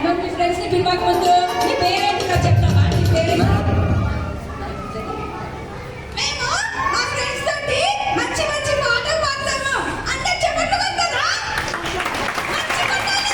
మరి మీ ఫ్రెండ్స్ ని పిలవక ముందు నీ పేరేంటి నాకు చెప్తావా? నీ పేరేంటి? మేము మా ఫ్రెండ్స్ తోటి మంచి మంచి పాటలు పాడతాము. అందరూ చెప్పండి కదా. మంచి పాటలు.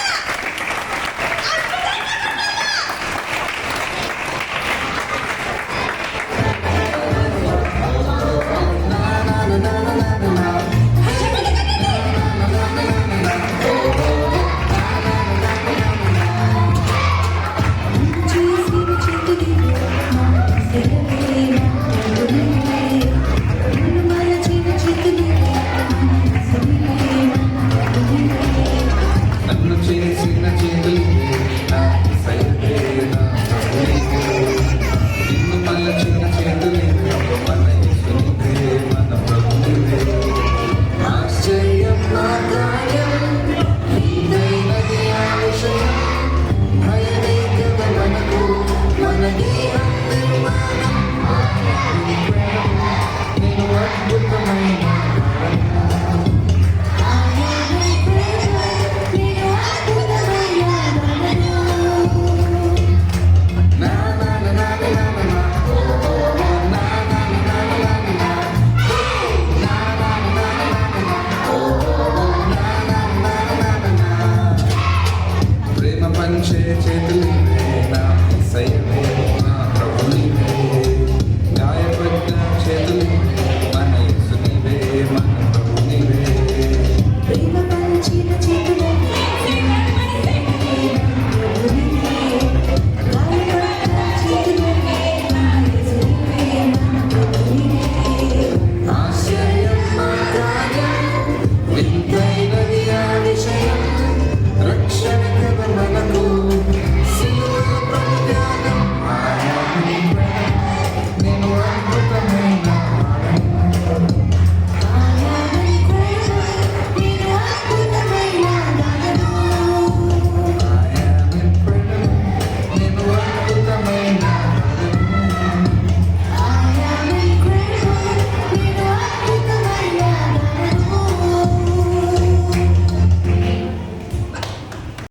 నన్ను చేసిన చేతులు నిన్ను మలచిన చేతులు మన యేసునిదే, మన ప్రభువుదే. ఆశ్చర్యం నా గాయం, నీదైనది ఆలస్యం. భయమేకవ మనకు, మన దేహం నిర్మాణం. నేను అద్భుతమైన ప్రేమ పంచే చేతులు